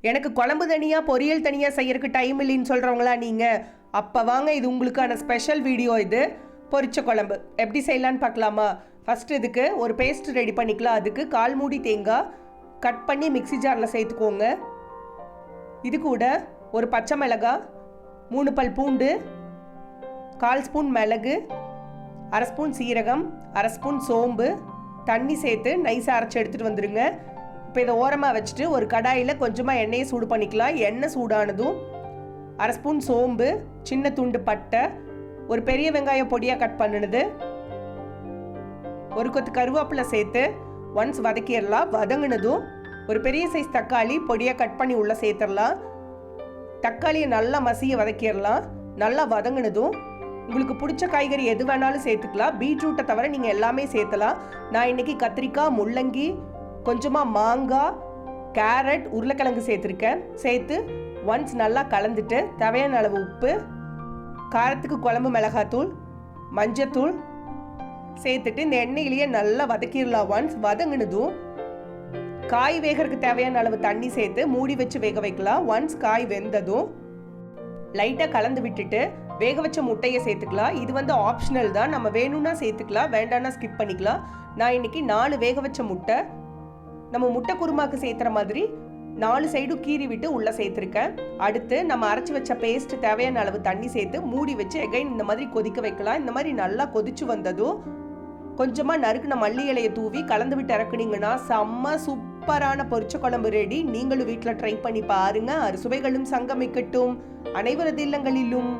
எனக்கு குழம்பு தனியாக பொரியல் தனியாக செய்யறதுக்கு டைம் இல்லைன்னு சொல்கிறவங்களா நீங்கள்? அப்போ வாங்க, இது உங்களுக்கான ஸ்பெஷல் வீடியோ. இது பொரிச்ச குழம்பு எப்படி செய்யலான்னு பார்க்கலாமா? ஃபஸ்ட்டு இதுக்கு ஒரு பேஸ்ட் ரெடி பண்ணிக்கலாம். அதுக்கு 1/4 மூடி தேங்காய் கட் பண்ணி மிக்ஸி ஜாரில் சேர்த்துக்கோங்க. இது கூட ஒரு பச்சை மிளகாய், 3 பல் பூண்டு, 1/4 ஸ்பூன் மிளகு, 1/2 ஸ்பூன் சீரகம், 1/2 ஸ்பூன் சோம்பு, தண்ணி சேர்த்து நைஸாக அரைச்சி எடுத்துகிட்டு வந்துடுங்க. இப்போ இதை ஓரமாக வச்சுட்டு ஒரு கடாயில் கொஞ்சமாக எண்ணெயை சூடு பண்ணிக்கலாம். எண்ணெய் சூடானதும் 1/2 ஸ்பூன் சோம்பு, சின்ன துண்டு பட்டை, ஒரு பெரிய வெங்காயம் பொடியாக கட் பண்ணினது, ஒரு கொத்து கருவேப்பிலை சேர்த்து ஒன்ஸ் வதக்கிடலாம். வதங்கினதும் ஒரு பெரிய சைஸ் தக்காளி பொடியாக கட் பண்ணி உள்ளே சேர்த்துடலாம். தக்காளியை நல்லா மசிய வதக்கிடலாம். நல்லா வதங்கினதும் உங்களுக்கு பிடிச்ச காய்கறி எது வேணாலும் சேர்த்துக்கலாம். பீட்ரூட்டை தவிர நீங்கள் எல்லாமே சேர்த்தலாம். நான் இன்றைக்கி கத்திரிக்காய், முள்ளங்கி, கொஞ்சமாக மாங்காய், கேரட், உருளைக்கிழங்கு சேர்த்துருக்கேன். சேர்த்து ஒன்ஸ் நல்லா கலந்துட்டு தேவையான அளவு உப்பு, காரத்துக்கு குழம்பு மிளகாத்தூள், மஞ்சத்தூள் சேர்த்துட்டு இந்த எண்ணெயிலேயே நல்லா வதக்கிடலாம். ஒன்ஸ் வதங்கினதும் காய் வேகிறதுக்கு தேவையான அளவு தண்ணி சேர்த்து மூடி வச்சு வேக வைக்கலாம். ஒன்ஸ் காய் வெந்ததும் லைட்டாக கலந்து விட்டுட்டு வேக வச்ச முட்டையை சேர்த்துக்கலாம். இது ஆப்ஷனல் தான், நம்ம வேணும்னா சேர்த்துக்கலாம், வேண்டாம்னா ஸ்கிப் பண்ணிக்கலாம். நான் இன்னைக்கு 4 வேக வச்ச முட்டை, நம்ம முட்டை குருமாக்கு சேர்த்துற மாதிரி 4 சைடும் கீறி விட்டு உள்ளே சேர்த்துருக்கேன். அடுத்து நம்ம அரைச்சி வச்ச பேஸ்ட் தேவையான அளவு தண்ணி சேர்த்து மூடி வச்சு எகைன் இந்த மாதிரி கொதிக்க வைக்கலாம். இந்த மாதிரி நல்லா கொதிச்சு வந்ததும் கொஞ்சமாக நறுக்குன மல்லி இலையை தூவி கலந்து விட்டு இறக்குனீங்கன்னா செம்ம சூப்பரான பொரிச்ச குழம்பு ரெடி. நீங்களும் வீட்டில் ட்ரை பண்ணி பாருங்க. அறுசுவைகளும் சங்கமிக்கட்டும் அனைவரது இல்லங்களிலும்.